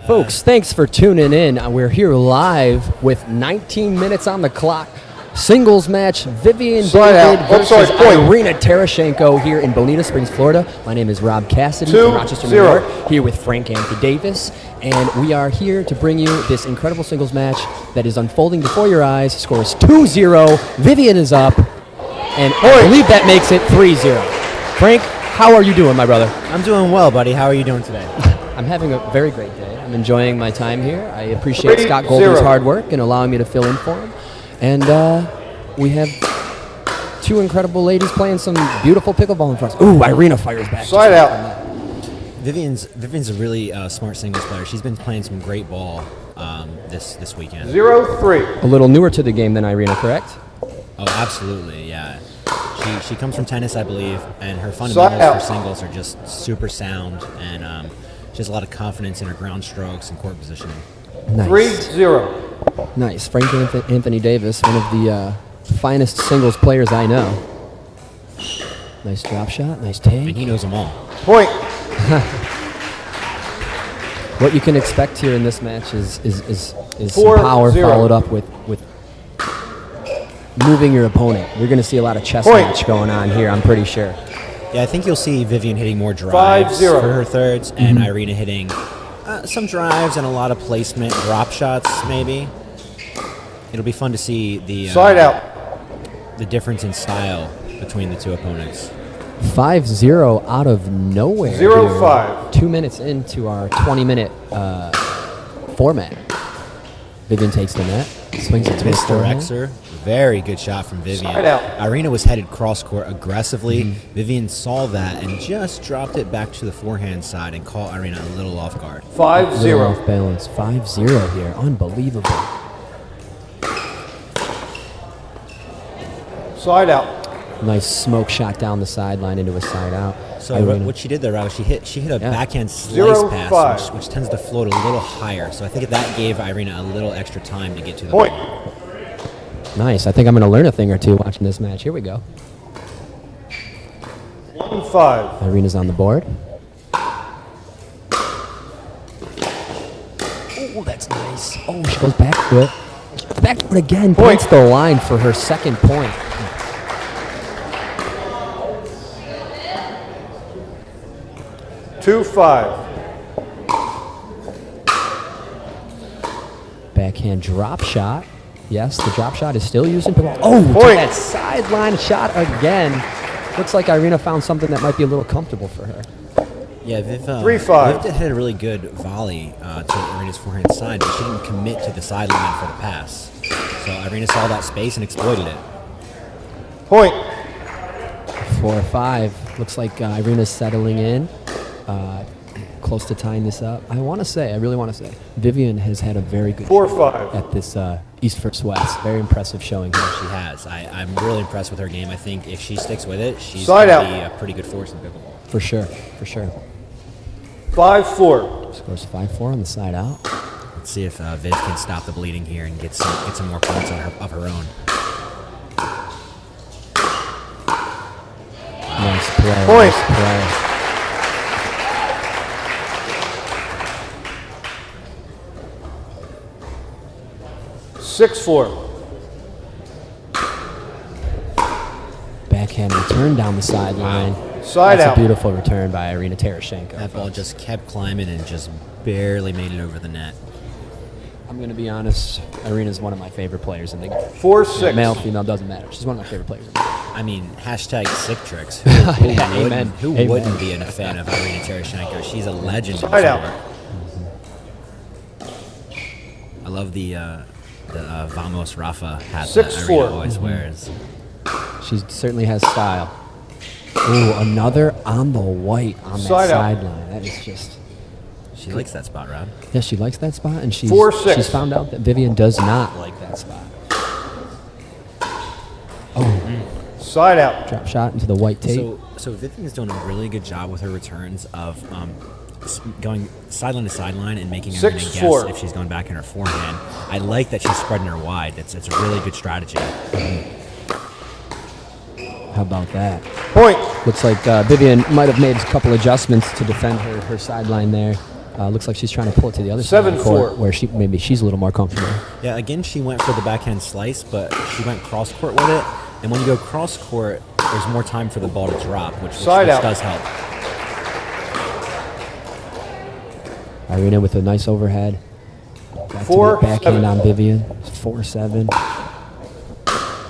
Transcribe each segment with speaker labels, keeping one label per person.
Speaker 1: Folks, thanks for tuning in. We're here live with 19 minutes on the clock. Singles match, Vivienne David versus Irina Tereschenko here in Bonita Springs, Florida. My name is Rob Cassidy from Rochester, New York, here with Frank Anthony Davis. And we are here to bring you this incredible singles match that is unfolding before your eyes. Scores 2-0. Vivienne is up. And I believe that makes it 3-0. Frank, how are you doing, my brother?
Speaker 2: I'm doing well, buddy. How are you doing today?
Speaker 1: I'm having a very great day. I'm enjoying my time here. I appreciate Scott Golden's hard work and allowing me to fill in for him. And we have two incredible ladies playing some beautiful pickleball in front of us. Ooh, Irina fires back.
Speaker 3: Slide out.
Speaker 2: Vivienne's a really smart singles player. She's been playing some great ball this weekend.
Speaker 3: 0-3.
Speaker 1: A little newer to the game than Irina, correct?
Speaker 2: Oh, absolutely, yeah. She comes from tennis, I believe, and her fundamentals for singles are just super sound, and she has a lot of confidence in her ground strokes and court positioning.
Speaker 1: Nice.
Speaker 3: 3-0.
Speaker 1: Nice. Frank Anthony Davis, one of the finest singles players I know. Nice drop shot, nice take.
Speaker 2: And he knows them all.
Speaker 3: Point.
Speaker 1: What you can expect here in this match is some power followed up with moving your opponent. You're going to see a lot of chess match going on here, I'm pretty sure.
Speaker 2: Yeah, I think you'll see Vivienne hitting more drives for her thirds, and Irina hitting some drives and a lot of placement, drop shots maybe. It'll be fun to see the
Speaker 3: Slide out.
Speaker 2: The difference in style between the two opponents.
Speaker 1: 5-0 out of nowhere.
Speaker 3: 0-5.
Speaker 1: 2 minutes into our 20-minute format. Vivienne takes the net, swings it to
Speaker 2: Mr. Xer. Very good shot from Vivienne. Irina was headed cross-court aggressively. Vivienne saw that and just dropped it back to the forehand side and caught Irina a little off guard.
Speaker 3: 5-0.
Speaker 1: Off balance. 5-0 here. Unbelievable.
Speaker 3: Slide out.
Speaker 1: Nice smoke shot down the sideline into a side out.
Speaker 2: So what she did there, Rob, she hit a backhand slice pass, which tends to float a little higher. So I think that gave Irina a little extra time to get to the
Speaker 3: point.
Speaker 1: Nice. I think I'm going to learn a thing or two watching this match. Here we go.
Speaker 3: 1-5.
Speaker 1: Irina's on the board. Oh, that's nice. Oh, she goes back to it. Back to it again. Points the line for her second point.
Speaker 3: Two 5.
Speaker 1: Backhand drop shot. Yes, the drop shot is still used in pickleball. Oh, that sideline shot again. Looks like Irina found something that might be a little comfortable for her.
Speaker 2: Yeah, Viv
Speaker 3: 3-5.
Speaker 2: had a really good volley to Irina's forehand side, but she didn't commit to the sideline for the pass. So Irina saw that space and exploited it.
Speaker 3: Point.
Speaker 1: 4-5. Looks like Irina's settling in. Close to tying this up. I really want to say, Vivienne has had a very good
Speaker 3: 4-5
Speaker 1: at this East vs. West. Very impressive showing here.
Speaker 2: She has. I'm really impressed with her game. I think if she sticks with it, she's going to be a pretty good force in pickleball.
Speaker 1: For sure.
Speaker 3: 5-4.
Speaker 1: Scores 5-4 on the side out.
Speaker 2: Let's see if Viv can stop the bleeding here and get some more points of her own.
Speaker 1: Nice play.
Speaker 3: Point.
Speaker 1: Nice play.
Speaker 3: 6-4.
Speaker 1: Backhand return down the sideline.
Speaker 3: Side
Speaker 1: That's
Speaker 3: out.
Speaker 1: a beautiful return by Irina Tereschenko.
Speaker 2: That ball just kept climbing and just barely made it over the net.
Speaker 1: I'm going to be honest, Irina's one of my favorite players in the game.
Speaker 3: 4-6.
Speaker 1: Male, female, doesn't matter. She's one of my favorite players in the game.
Speaker 2: I mean, hashtag sick tricks.
Speaker 1: Amen.
Speaker 2: Who wouldn't be a fan of Irina Tereschenko? She's a legend.
Speaker 3: Side out.
Speaker 2: I love the Vamos Rafa hat
Speaker 3: 6-4.
Speaker 2: that Irina always wears.
Speaker 1: She certainly has style. Ooh, another on the white on that sideline. That is just...
Speaker 2: She likes that spot, Rob.
Speaker 1: Yeah, she likes that spot, and she's
Speaker 3: 4-6.
Speaker 1: she's found out that Vivienne does not like that spot.
Speaker 3: Side out.
Speaker 1: Drop shot into the white tape.
Speaker 2: So Vivienne's doing a really good job with her returns of going sideline to sideline and making her guess if she's going back in her forehand. I like that she's spreading her wide. It's a really good strategy.
Speaker 1: How about that?
Speaker 3: Point.
Speaker 1: Looks like Vivienne might have made a couple adjustments to defend her sideline there. Looks like she's trying to pull it to the other side of the court, where maybe she's a little more comfortable.
Speaker 2: Yeah, again, she went for the backhand slice, but she went cross court with it. And when you go cross court, there's more time for the ball to drop, which does help.
Speaker 1: Irina with a nice overhead. Back to the backhand on Vivienne. 4-7.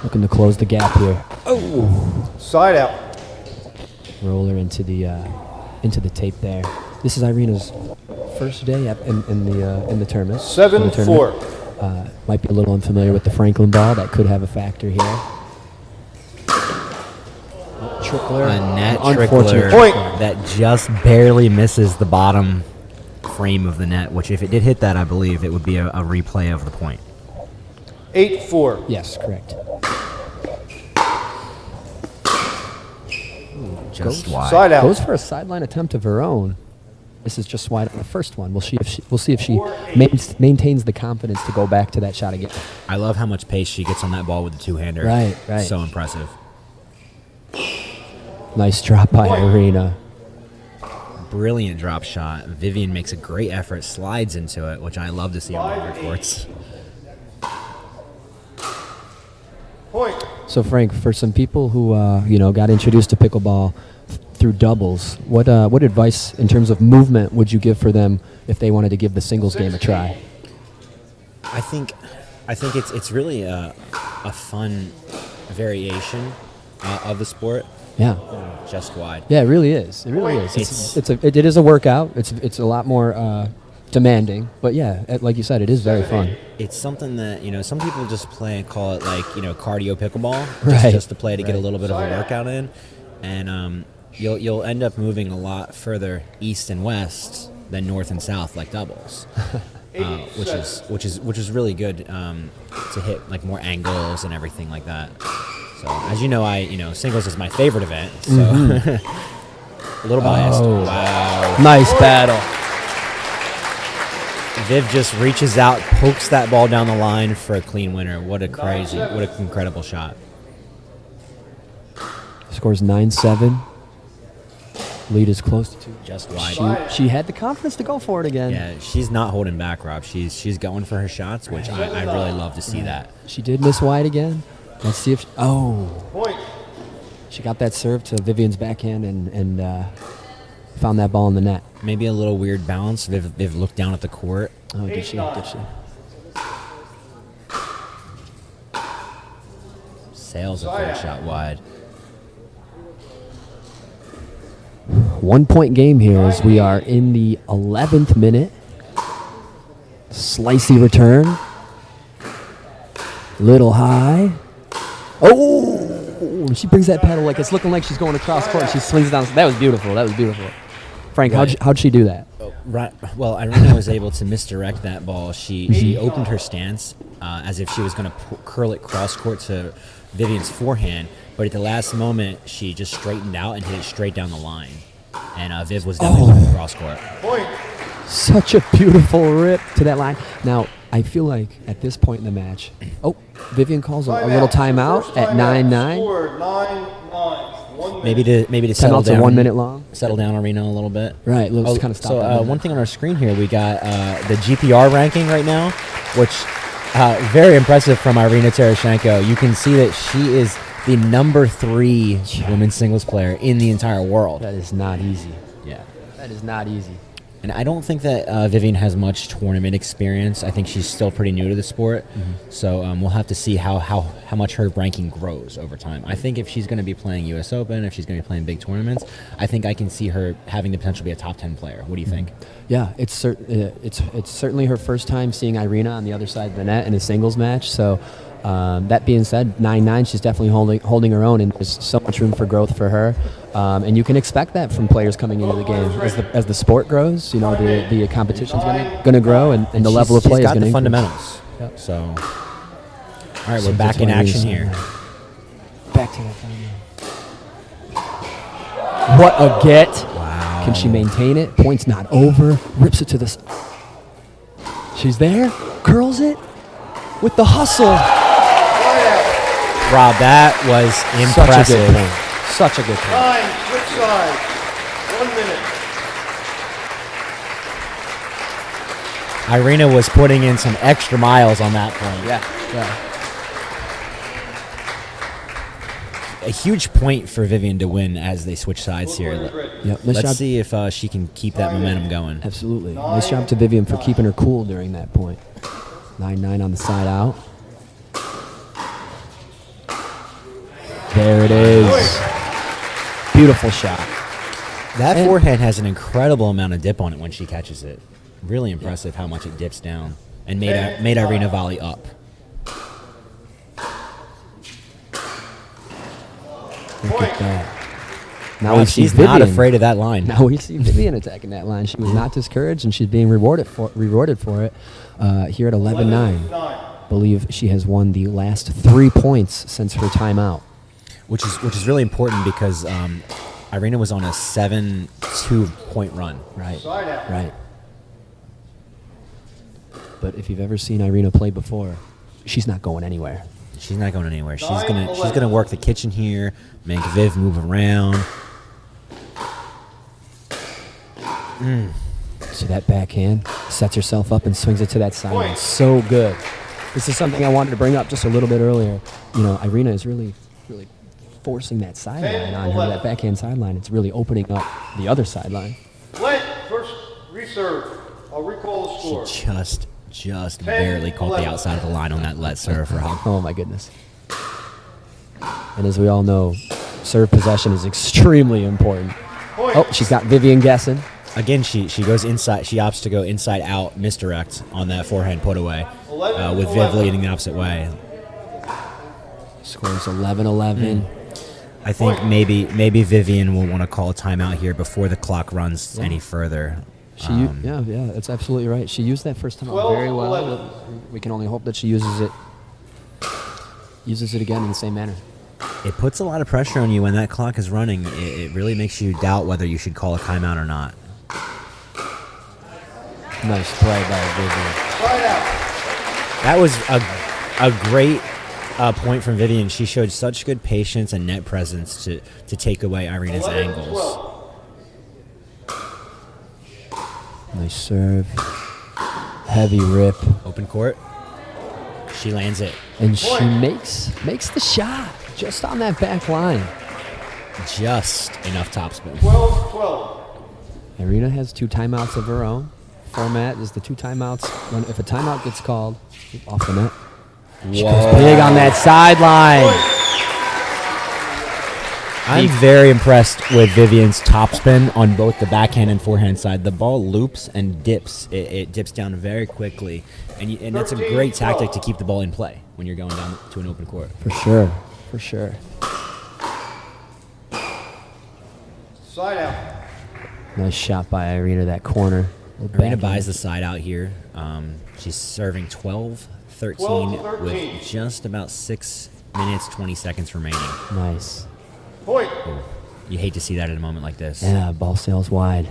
Speaker 1: Looking to close the gap here.
Speaker 3: Oh! Side out.
Speaker 1: Roller into the tape there. This is Irina's first day in the tournament.
Speaker 3: 7-4.
Speaker 1: Might be a little unfamiliar with the Franklin ball. That could have a factor here. Trickler.
Speaker 2: A net trickler that just barely misses the bottom frame of the net, which if it did hit that, I believe it would be a replay of the point.
Speaker 3: 8-4.
Speaker 1: Yes, correct.
Speaker 2: Just wide.
Speaker 3: Side out.
Speaker 1: Goes for a sideline attempt of her own. This is just wide on the first one. We'll see if she maintains the confidence to go back to that shot again.
Speaker 2: I love how much pace she gets on that ball with the two-hander.
Speaker 1: Right.
Speaker 2: So impressive.
Speaker 1: Nice drop by Irina.
Speaker 2: Brilliant drop shot. Vivienne makes a great effort, slides into it, which I love to see on the courts.
Speaker 3: Point.
Speaker 1: So Frank, for some people who got introduced to pickleball through doubles, what advice in terms of movement would you give for them if they wanted to give the singles game a try?
Speaker 2: I think it's really a fun variation of the sport.
Speaker 1: Yeah.
Speaker 2: Just wide.
Speaker 1: Yeah, it really is. It really is. It is a workout. It's a lot more demanding, but yeah, like you said, it is very fun.
Speaker 2: It's something that some people just play and call it like cardio pickleball, just to play to get a little bit of a workout in, and you'll end up moving a lot further east and west than north and south like doubles, which is really good to hit like more angles and everything like that. So as you know, singles is my favorite event, so a little biased.
Speaker 1: Oh.
Speaker 2: Wow.
Speaker 1: Nice battle.
Speaker 2: Viv just reaches out, pokes that ball down the line for a clean winner. What an incredible shot.
Speaker 1: Scores 9-7. Lead is close to 2.
Speaker 2: Just wide.
Speaker 1: She had the confidence to go for it again.
Speaker 2: Yeah, she's not holding back, Rob. She's going for her shots, which I really love to see that.
Speaker 1: She did miss wide again. Let's see if
Speaker 3: Point.
Speaker 1: She got that serve to Vivienne's backhand and found that ball in the net.
Speaker 2: Maybe a little weird bounce. Viv looked down at the court.
Speaker 1: Oh, did she?
Speaker 2: Sails a third shot wide.
Speaker 1: 1 point game here as we are in the 11th minute. Slicey return. Little high. Oh! She brings that paddle like it's looking like she's going across court. She swings it down. That was beautiful. Frank, how'd she do that?
Speaker 2: Right. Well, Irina was able to misdirect that ball. She opened her stance as if she was going to curl it cross court to Vivienne's forehand, but at the last moment she just straightened out and hit it straight down the line, and Viv was definitely going cross court.
Speaker 3: Point.
Speaker 1: Such a beautiful rip to that line. Now I feel like at this point in the match, Vivienne calls a little timeout at 9-9.
Speaker 2: Maybe to settle down.
Speaker 1: 1 minute long.
Speaker 2: Settle down Irina a little bit.
Speaker 1: Right. Let's kind of stop.
Speaker 2: So one thing on our screen here, we got the GPR ranking right now, which very impressive from Irina Tereschenko. You can see that she is the number 3 women's singles player in the entire world.
Speaker 1: That is not easy.
Speaker 2: Yeah.
Speaker 1: That is not easy.
Speaker 2: And I don't think that Vivienne has much tournament experience. I think she's still pretty new to the sport. Mm-hmm. So we'll have to see how much her ranking grows over time. I think if she's going to be playing U.S. Open, if she's going to be playing big tournaments, I think I can see her having the potential to be a top 10 player. What do you think?
Speaker 1: Yeah, it's certainly her first time seeing Irina on the other side of the net in a singles match. So that being said, 9-9, she's definitely holding her own, and there's so much room for growth for her. And you can expect that from players coming into the game as the sport grows. The competition's going to grow, and the level of play is going to
Speaker 2: increase. She's got the fundamentals.
Speaker 1: Yep.
Speaker 2: So, all right, we're back in action here.
Speaker 1: Back to that final. What a get!
Speaker 2: Wow.
Speaker 1: Can she maintain it? Point's not over. Rips it to the. She's there. Curls it with the hustle.
Speaker 2: Rob, that was impressive.
Speaker 1: Such a good point.
Speaker 3: 9, switch sides. 1 minute.
Speaker 2: Irina was putting in some extra miles on that point.
Speaker 1: Yeah.
Speaker 2: A huge point for Vivienne to win as they switch sides here.
Speaker 1: Yep.
Speaker 2: Let's see if she can keep that momentum going.
Speaker 1: Absolutely. Nice job to Vivienne for keeping her cool during that point. 9-9 on the side out. There it is. Beautiful shot.
Speaker 2: That forehand has an incredible amount of dip on it when she catches it. Really impressive how much it dips down and made Irina volley up.
Speaker 1: Look at that. Now
Speaker 2: Wow, she's not afraid of that line.
Speaker 1: Now we see Vivienne attacking that line. She was not discouraged, and she's being rewarded for it here at 11-9. Believe she has won the last 3 points since her timeout.
Speaker 2: Which is really important because Irina was on a 7-2 point run.
Speaker 1: Right. But if you've ever seen Irina play before, she's not going anywhere.
Speaker 2: She's not going anywhere. She's gonna work the kitchen here, make Viv move around.
Speaker 1: See that backhand? Sets herself up and swings it to that sideline. So good. This is something I wanted to bring up just a little bit earlier. You know, Irina is really forcing that sideline on her, that backhand sideline. It's really opening up the other sideline.
Speaker 3: First reserve. I'll recall the score.
Speaker 2: She just barely caught the outside of the line on that let serve for her.
Speaker 1: Oh my goodness. And as we all know, serve possession is extremely important. Oh, she's got Vivienne guessing.
Speaker 2: Again, she goes inside. She opts to go inside out misdirect on that forehand put away, with Viv leading the opposite way.
Speaker 1: Scores 11-11.
Speaker 2: I think maybe Vivienne will want to call a timeout here before the clock runs any further.
Speaker 1: Yeah, that's absolutely right. She used that first time out very well. We can only hope that she uses it again in the same manner.
Speaker 2: It puts a lot of pressure on you when that clock is running. It really makes you doubt whether you should call a timeout or not.
Speaker 1: Nice play by Vivienne.
Speaker 2: That was a great point from Vivienne. She showed such good patience and net presence to take away Irina's angles.
Speaker 1: Nice serve. Heavy rip.
Speaker 2: Open court. She lands it.
Speaker 1: And she makes the shot just on that back line.
Speaker 2: Just enough topspin.
Speaker 3: 12-12.
Speaker 1: Irina has 2 timeouts of her own. Format is the 2 timeouts. If a timeout gets called, off the net. She goes big on that sideline.
Speaker 2: I'm very impressed with Vivienne's topspin on both the backhand and forehand side. The ball loops and dips. It dips down very quickly, and that's a great tactic to keep the ball in play when you're going down to an open court.
Speaker 1: For sure.
Speaker 3: Side out.
Speaker 1: Nice shot by Irina, that corner.
Speaker 2: Irina buys the side out here. She's serving 12-13 with just about 6 minutes, 20 seconds remaining.
Speaker 1: Nice.
Speaker 3: Point.
Speaker 2: You hate to see that at a moment like this.
Speaker 1: Yeah, ball sails wide.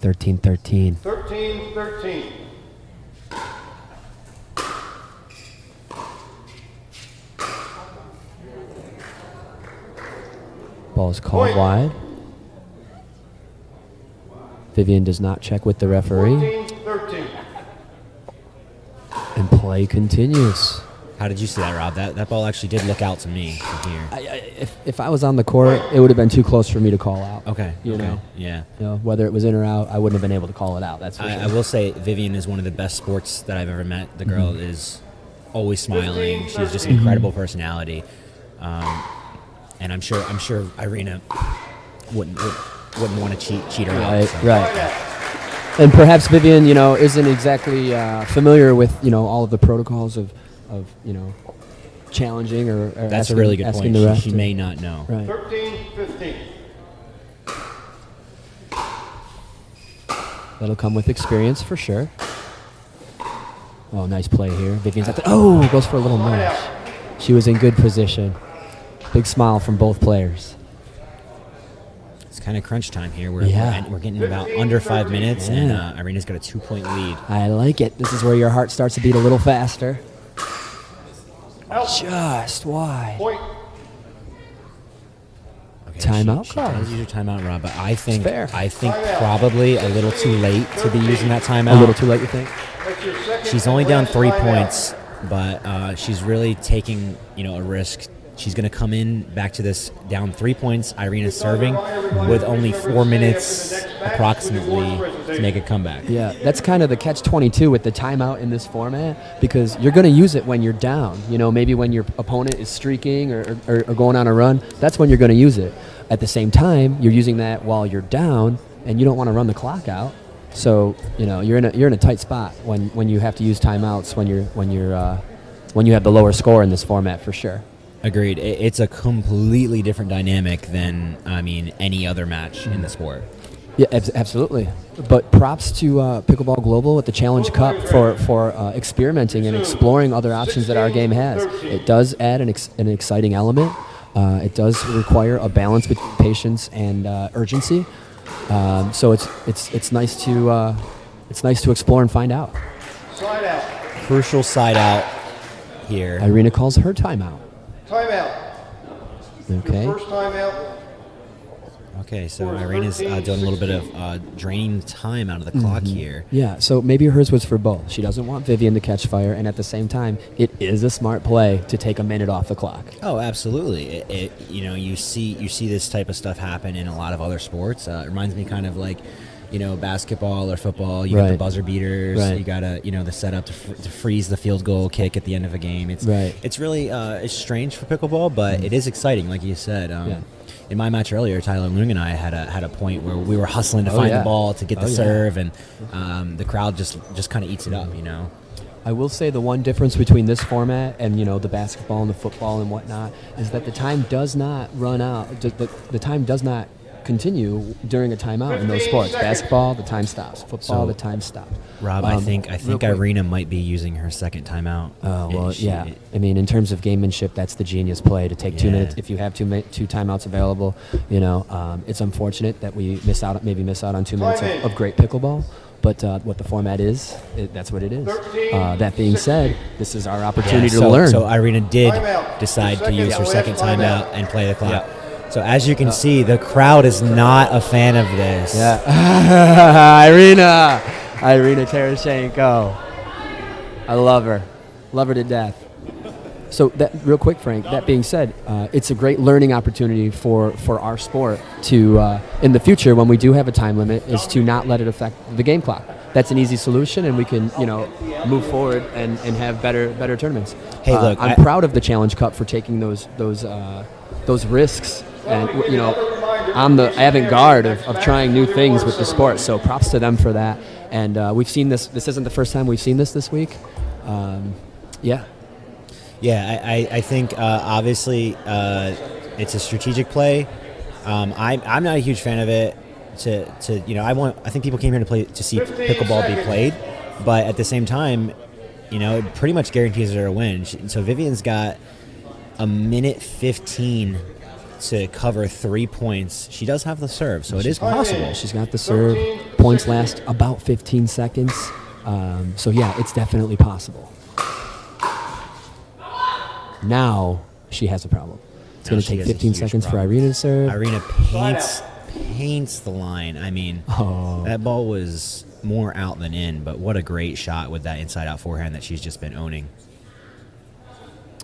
Speaker 1: 13-13.
Speaker 3: 13-13.
Speaker 1: Ball is called wide. Vivienne does not check with the referee.
Speaker 3: 14-13.
Speaker 1: And play continues.
Speaker 2: How did you see that, Rob? That ball actually did look out to me from here.
Speaker 1: If I was on the court, it would have been too close for me to call out.
Speaker 2: Okay.
Speaker 1: You know?
Speaker 2: Yeah.
Speaker 1: You know, whether it was in or out, I wouldn't have been able to call it out. That's for sure.
Speaker 2: I will say Vivienne is one of the best sports that I've ever met. The girl is always smiling. She's just an incredible personality. And I'm sure Irina wouldn't want to cheat her out. So.
Speaker 1: Right. And perhaps Vivienne, isn't exactly familiar with, all of the protocols of challenging or
Speaker 2: that's
Speaker 1: asking,
Speaker 2: a really good
Speaker 1: asking
Speaker 2: point.
Speaker 1: the ref
Speaker 2: She may not know.
Speaker 1: Right.
Speaker 3: 13-15.
Speaker 1: That'll come with experience for sure. Oh, nice play here. Vivienne's at the goes for a little nudge. She was in good position. Big smile from both players.
Speaker 2: It's kind of crunch time here. We're getting about
Speaker 3: 15,
Speaker 2: under 5
Speaker 3: 13.
Speaker 2: minutes,
Speaker 1: Yeah.
Speaker 2: and Irina's got a 2-point lead.
Speaker 1: I like it. This is where your heart starts to beat a little faster.
Speaker 3: Out.
Speaker 1: Just wide.
Speaker 3: Point.
Speaker 2: Okay,
Speaker 1: Timeout
Speaker 2: She
Speaker 1: call.
Speaker 2: does use her timeout, Rob, but I think
Speaker 1: fair.
Speaker 2: probably a little too late to be using that timeout.
Speaker 1: A little too late, you think?
Speaker 3: That's your second
Speaker 2: She's
Speaker 3: and
Speaker 2: only down
Speaker 3: last
Speaker 2: 3
Speaker 3: timeout.
Speaker 2: points, but she's really taking, a risk. She's going to come in back to this down 3 points. Irina's serving with only 4 minutes approximately to make a comeback.
Speaker 1: Yeah, that's kind of the catch-22 with the timeout in this format, because you're going to use it when you're down. Maybe when your opponent is streaking or going on a run, that's when you're going to use it. At the same time, you're using that while you're down, and you don't want to run the clock out. So you're in a tight spot when you have to use timeouts when you have the lower score in this format, for sure.
Speaker 2: Agreed. It's a completely different dynamic than any other match in the sport.
Speaker 1: Yeah, absolutely. But props to Pickleball Global at the Challenge Cup for experimenting and exploring other options that our game has. It does add an exciting element. It does require a balance between patience and urgency. So it's nice to explore and find out.
Speaker 3: Side out.
Speaker 2: Crucial side out here.
Speaker 1: Irina calls her timeout.
Speaker 3: Timeout.
Speaker 1: Okay.
Speaker 3: Your first timeout.
Speaker 2: Okay, so Irina's doing a little bit of draining time out of the clock here.
Speaker 1: Yeah, so maybe hers was for both. She doesn't want Vivienne to catch fire, and at the same time, it is a smart play to take a minute off the clock.
Speaker 2: Oh, absolutely. You see this type of stuff happen in a lot of other sports. It reminds me kind of like, basketball or football. You got the buzzer beaters.
Speaker 1: Right.
Speaker 2: You got the setup to freeze the field goal kick at the end of a game. It's really it's strange for pickleball, but it is exciting, like you said. In my match earlier, Tyler Lung and I had a point where we were hustling to find the ball to get the serve, and the crowd just kind of eats it up,
Speaker 1: I will say the one difference between this format and the basketball and the football and whatnot is that the time does not run out. The time does not continue during a timeout in those sports. Basketball, the time stops. Football, the time stops.
Speaker 2: Rob, I think Irina might be using her second timeout.
Speaker 1: Oh, well, yeah. In terms of gamemanship, that's the genius play, to take 2 minutes. If you have two timeouts available, it's unfortunate that we miss out on 2 minutes of great pickleball. But what the format is, that's what it is. That being said, this is our opportunity to learn.
Speaker 2: So Irina did decide to use her second timeout and play the clock.
Speaker 1: Yeah.
Speaker 2: So as you can see, the crowd is not a fan of this.
Speaker 1: Yeah. Irina Tereschenko. I love her to death. So that, real quick, Frank, that being said, it's a great learning opportunity for our sport to, in the future, when we do have a time limit, is to not let it affect the game clock. That's an easy solution, and we can, move forward and have better tournaments.
Speaker 2: Hey, look,
Speaker 1: I'm proud of the Challenge Cup for taking those risks and, on the avant-garde of trying new things with the sport. So props to them for that. And we've seen this. This isn't the first time we've seen this week. Yeah.
Speaker 2: Yeah, I think obviously it's a strategic play. I'm not a huge fan of it. I think people came here to see pickleball be played, but at the same time, it pretty much guarantees her a win. So Vivienne's got a minute 15 to cover 3 points. She does have the serve, so it is possible.
Speaker 1: She's got the serve. Points last about 15 seconds. So yeah, it's definitely possible. Now she has a problem. It's going to take 15 seconds for Irina to serve.
Speaker 2: Irina paints the line. That ball was more out than in, but what a great shot with that inside-out forehand that she's just been owning.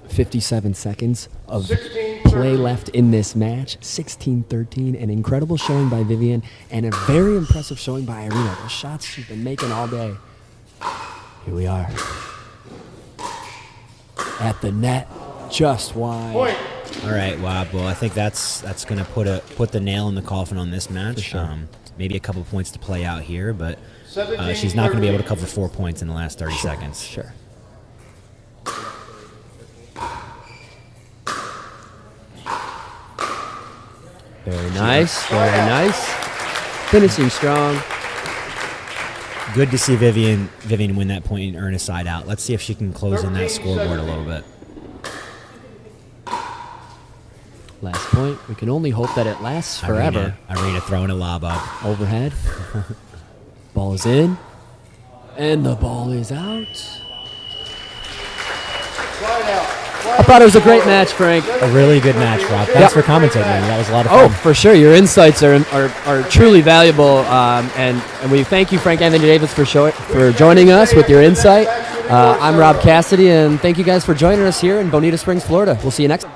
Speaker 1: 57 seconds of play left in this match. 16-13, an incredible showing by Vivienne and a very impressive showing by Irina. The shots she's been making all day. Here we are. At the net, just wide.
Speaker 3: Point.
Speaker 2: All right, Wob. Well, I think that's going to put the nail in the coffin on this match.
Speaker 1: Sure.
Speaker 2: Maybe a couple points to play out here, but she's not going to be able to cover 4 points in the last 30 seconds.
Speaker 1: Sure. Very nice, very nice. Finishing strong.
Speaker 2: Good to see Vivienne win that point and earn a side out. Let's see if she can close in that scoreboard a little bit.
Speaker 1: Last point. We can only hope that it lasts forever.
Speaker 2: Irina throwing a lob up.
Speaker 1: Overhead. Ball is in. And the ball is out.
Speaker 3: Slide out.
Speaker 1: I thought it was a great match, Frank.
Speaker 2: A really good match, Rob. Thanks for commentating. That was a lot of fun.
Speaker 1: Oh, for sure. Your insights are truly valuable, and we thank you, Frank Anthony Davis, for joining us with your insight. I'm Rob Cassidy, and thank you guys for joining us here in Bonita Springs, Florida. We'll see you next time.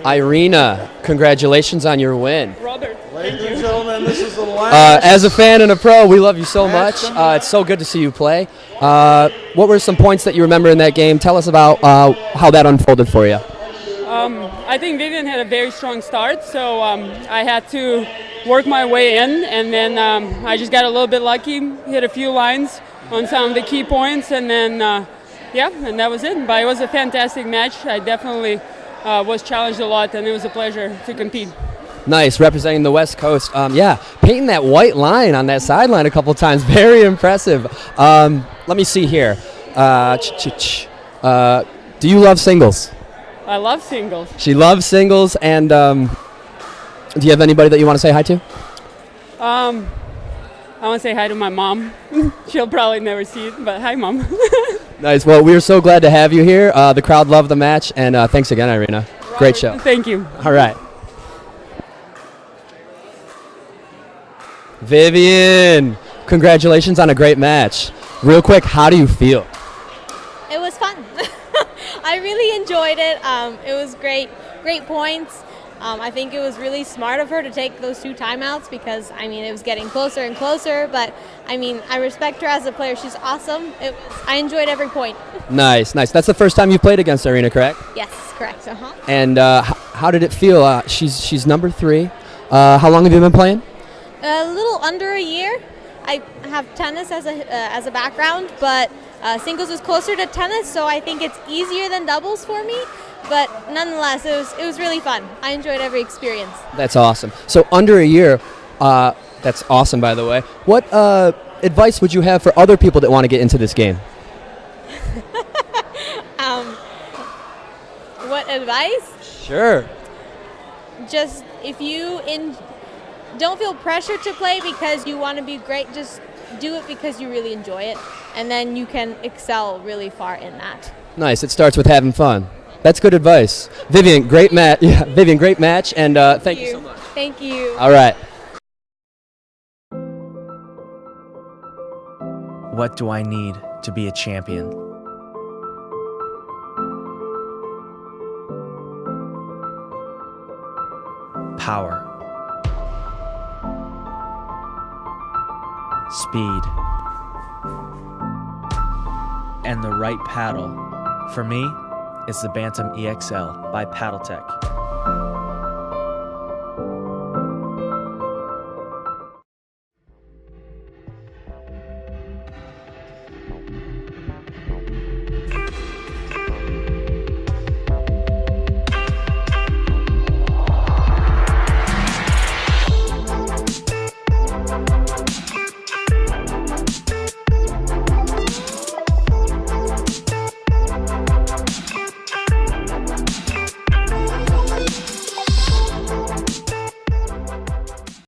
Speaker 1: Irina, congratulations on your win.
Speaker 4: Robert,
Speaker 3: Ladies and gentlemen, this is the last.
Speaker 1: As a fan and a pro, we love you so much. It's so good to see you play. What were some points that you remember in that game? Tell us about how that unfolded for you.
Speaker 4: I think Vivienne had a very strong start, so I had to work my way in, and then I just got a little bit lucky, hit a few lines on some of the key points, and then, and that was it. But it was a fantastic match. I definitely was challenged a lot, and it was a pleasure to compete.
Speaker 1: Nice, representing the West Coast. Painting that white line on that sideline a couple times, very impressive. Let me see here. Do you love singles?
Speaker 4: I love singles.
Speaker 1: She loves singles, and do you have anybody that you want to say hi to?
Speaker 4: I want to say hi to my mom. She'll probably never see it, but hi, Mom.
Speaker 1: Nice. Well, we're so glad to have you here. The crowd loved the match, and thanks again, Irina.
Speaker 4: Robert,
Speaker 1: great show.
Speaker 4: Thank you.
Speaker 1: All right. Vivienne, congratulations on a great match. Real quick, how do you feel?
Speaker 5: It was fun. I really enjoyed it. It was great points. I think it was really smart of her to take those 2 timeouts because, it was getting closer and closer. But, I respect her as a player. She's awesome. I enjoyed every point.
Speaker 1: Nice. That's the first time you played against Irina, correct?
Speaker 5: Yes, correct. Uh-huh.
Speaker 1: And how did it feel? She's number 3. How long have you been playing?
Speaker 5: A little under a year. I have tennis as a background, but singles is closer to tennis, so I think it's easier than doubles for me. But nonetheless, it was really fun. I enjoyed every experience.
Speaker 1: That's awesome. So under a year, that's awesome, by the way. What advice would you have for other people that want to get into this game?
Speaker 5: What advice?
Speaker 1: Sure.
Speaker 5: Just if you don't feel pressure to play because you want to be great, just do it because you really enjoy it, and then you can excel really far in that.
Speaker 1: Nice. It starts with having fun. That's good advice. Vivienne, great match. Yeah, Vivienne, great match, and thank you so much.
Speaker 5: Thank you.
Speaker 1: All right.
Speaker 6: What do I need to be a champion? Power. Speed. And the right paddle. For me, it's the Bantam EXL by Paddletek.